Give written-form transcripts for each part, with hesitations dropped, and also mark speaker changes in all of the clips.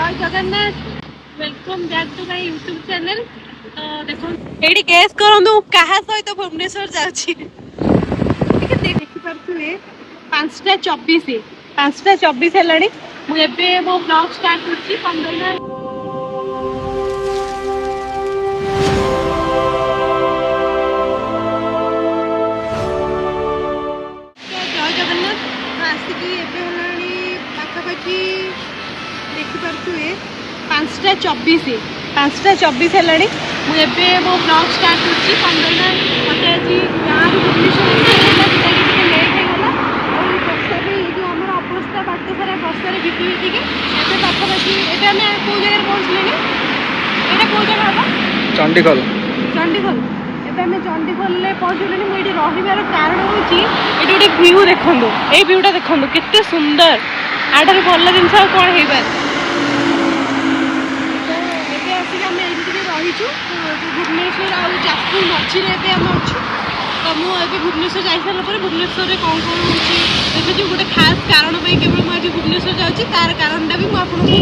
Speaker 1: जय Jagannath welcome back to my YouTube channel. देखो एडी गेस करंदु कहा सहित भुवनेश्वर जाउची देखि परथुए 5:24 5:24 हेलानी मु एबे मो ब्लॉग स्टार्ट करछि 15 जय जगन्नाथ आसिकी एबे हेलानी पाखापाखि देखि परथुए 5:24 5:24 हेलानी मु एबे मो ब्लॉग स्टार्ट करछि 15 मते आज गाँव भुवनेश्वर लेट ହେଇଗଲା और ବର୍ଷା भी जो हमर अवस्था बाटे सारा ବର୍ଷा रे बिति बिति के एबे पाखापाखि एबे हमें को जगह पहुंचलेनी एटा को जगह हबा
Speaker 2: चंडीगढ़
Speaker 1: एबे हमें चंडीगढ़ ले पहुंचलेनी मु एटी रहिबार कारण होची एटी गोटे व्यू देखंदो ए व्यूटा देखंदो केते सुंदर आडर भल जिंस कोन हेबा भुवनेश्वर आ जाजपुर मझे तो मुझे भुवनेश्वर जा सारा भुवनेश्वर कौन कौन हो देखिए गोटे खास कारण केवल मुझे भुवनेश्वर जाऊँगी तार कारण भी मुझे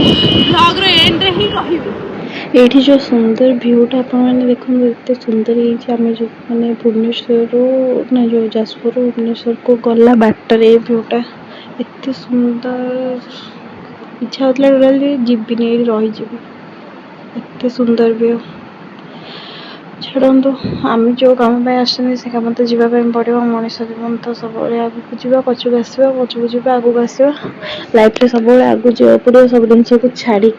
Speaker 1: ब्लॉग एंड रे ही कहबी।
Speaker 3: ये जो सुंदर व्यूटा आपने देखो एत सुंदर आम जो मैंने भुवनेश्वर ना जो जाजपुर भुवनेश्वर को गला बाटर ये व्यूटा एत सुंदर इच्छा होता टोटाल जीविनी रही एत सुंदर व्यू छाड़ू आम जो कम आसते से कम तो जावाई पड़ो मनीष जीवन तो सब आगे जा पचक आसवा पचक जा आगे आसवा लाइफ में सब आगे जा पड़ो सब जिन को छाड़ी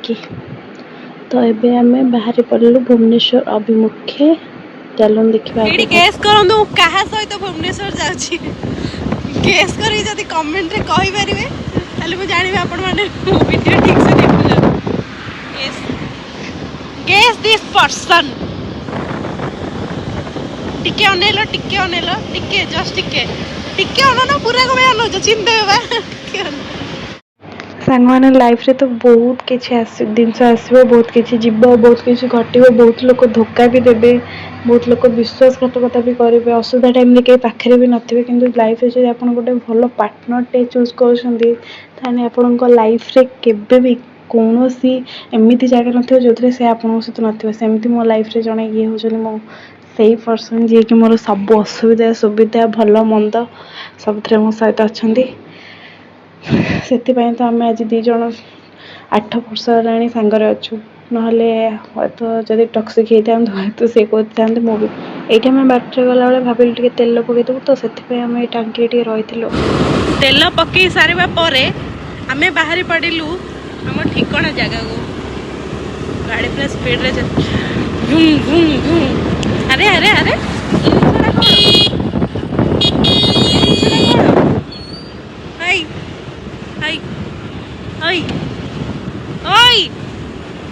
Speaker 3: तो एबे हमें बाहर पड़लु भुवनेश्वर अभिमुखे चलन देखा
Speaker 1: गेस करंदु कहा सहित भुवनेश्वर जाउची गेस करी जदी कमेंट रे कहि परिबे ताले मु जानिबे आपण माने वीडियो ठीक से देखु गेस गेस दिस पर्सन टिके अनेलो टिके जस्ट टिके अनना पूरा को अनो चिंता बा
Speaker 3: सांग मैंने लाइफ रे तो बहुत किसी जिनस आसो बहुत किसी जीव बहुत किसी घट बहुत लोग धोखा भी देवे बहुत लोग विश्वासघातकता भी करेंगे असुविधा टाइम कहीं पाखे भी नथिबे किंतु लाइफ रे जब आपण गोटे भल पार्टनर टे चूज कर आपण लाइफ रे केबे भी कौन सी एमती जगह न जो से आप सहित नथिबे सेमती मो लाइफ रे जने ये होचनी मो सही पर्सन जी कि मोर सब असुविधा सुविधा भल मंद सब मो सहित अच्छा से तो आम आज दीज 8 वर्ष है सांगरे अच्छु ना तो जब टक्सिक होता तो सी कहते मुझे ये बाटर गला बेले भाविल टे तेल पकईदेव तो से टांकी टे रही
Speaker 1: तेल पकई सारे आमे बाहरी पड़िलु आम ठिकाना जगह को गाड़ी पूरा स्पीड रे घूम घूम घूम अरे अरे अरे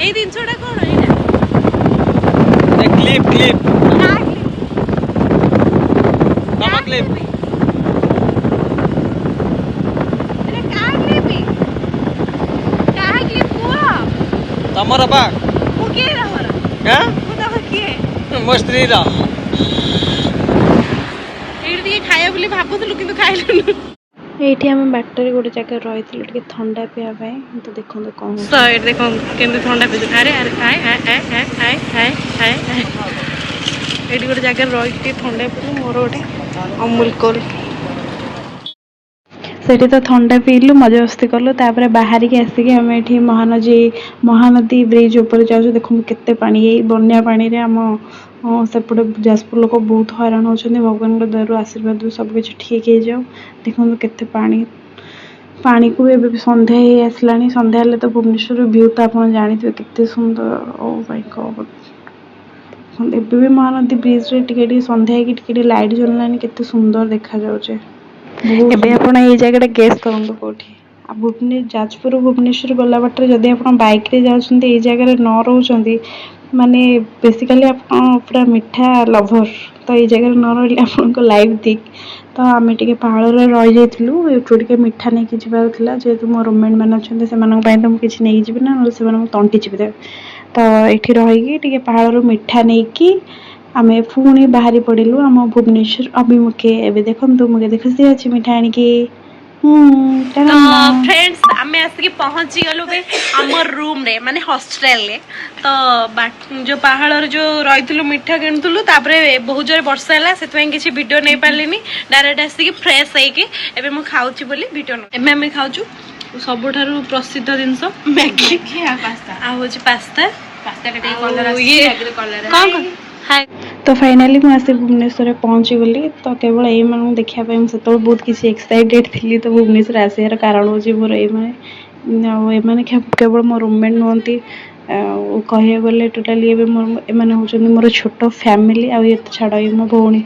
Speaker 1: এই জিনিসটা কোন এইটা
Speaker 2: क्लिप क्लिप मामा क्लिप
Speaker 1: এটা কা ক্লিপ को
Speaker 2: तमरा बा
Speaker 1: को के हमरा
Speaker 2: हैं
Speaker 1: को तो के
Speaker 2: मस्त्री रा
Speaker 1: एडी दिए खाया बोली भाबुतलु किंतु खाइलनु
Speaker 3: ये आम बाटर गोटे जगह रही टे थंडा पीवा तो देखो कौन
Speaker 1: साइड देखो केंद्र ठंडा पी अरे अरे आए आए आए आए आए आए आए एडी गोटे जगह रही ठंडा पी मोर गोटे अमूल कूल
Speaker 3: से तो थंडा पीलु मजा मस्ती कलु तापर बाहर की आसिक आम ये महानदी ब्रिज ऊपर जाऊँ देखो केते पानी बन्या पानी रे आम सेपटे जाजपुर लोक बहुत हैरान होती भगवान दयारू आशीर्वाद सबकि ठीक हो जाओ देखो केते पानी को भी संध्या ही आसला संध्या हेल्ले तो भुवनेश्वर व्यू तो आप जानते केते सुंदर ओ माय गॉड एबे भी महानदी ब्रिज रे टिके संध्या टिके लाइट जललानी केते सुंदर देखा जाउछे एबे आपण ये जगह गेस करंदो कोठी आ जाजपुर भुवनेश्वर गला बाटर जदि आप बाइक रे जाउछंती ये जगह न रहउछंती माने बेसिकली आप पूरा मिठा लभर तो ये जगह न रही आप लाइफ दिख तो आम टे पहाड़ रही जाइलु एठू टे मिठा नहीं कि जाता जेहेतु मो रूममेट मैंने अच्छे से तो मुझे किसी नहीं जी ना से तंटी चिपी तो ये रही पहाड़ मिठा नहीं कि आम पुणी बाहरी पड़िलु आम भुवनेश्वर अभिमुखे एवं देखो मुझे देखी अच्छी मिठा आणिकी
Speaker 1: तो फ्रेंड्स आमे आसिक पहुंची गलु बे हमर रूम रे माने हॉस्टल रे तो जो पहाड़ जो रही मिठा किणुलु तापरे बहुत जोर वर्षा है से किसी वीडियो नहीं पार्लिनी डायरेक्ट आसिक फ्रेश होइके एबे मु खाउची बोली वीडियो एमे आमे खाउचु सबुठारु प्रसिद्ध जिनस मैगी आ होची पास्ता हाय
Speaker 3: तो फाइनाली मुझे आसी भुवनेश्वर पहुँची गली तो केवल ये मैं देखापी मुझे तो बहुत किसी एक्साइटेड थी तो भुवनेश्वर आसार कारण हूँ मोर ये केवल मो रूममेट नुहति कह गले टोटाली एम हूँ मोर छोट फैमिली आ छाड़ ये मो भौणी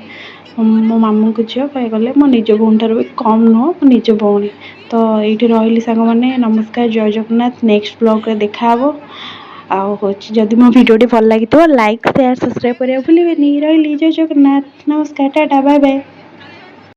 Speaker 3: मो मामू को झील कह गले मो निज भौणी ठार भी कम नुह मो निज भौणी तो ये रही सांग मैंने नमस्कार जय जगन्नाथ नेक्स्ट ब्लॉग रे देखा जदि मो भिडियोटी भल लगी तो लाइक शेयर सब्सक्राइब करा भूलें रही जय जगन्नाथ नमस्कार टाटा बाय बाय।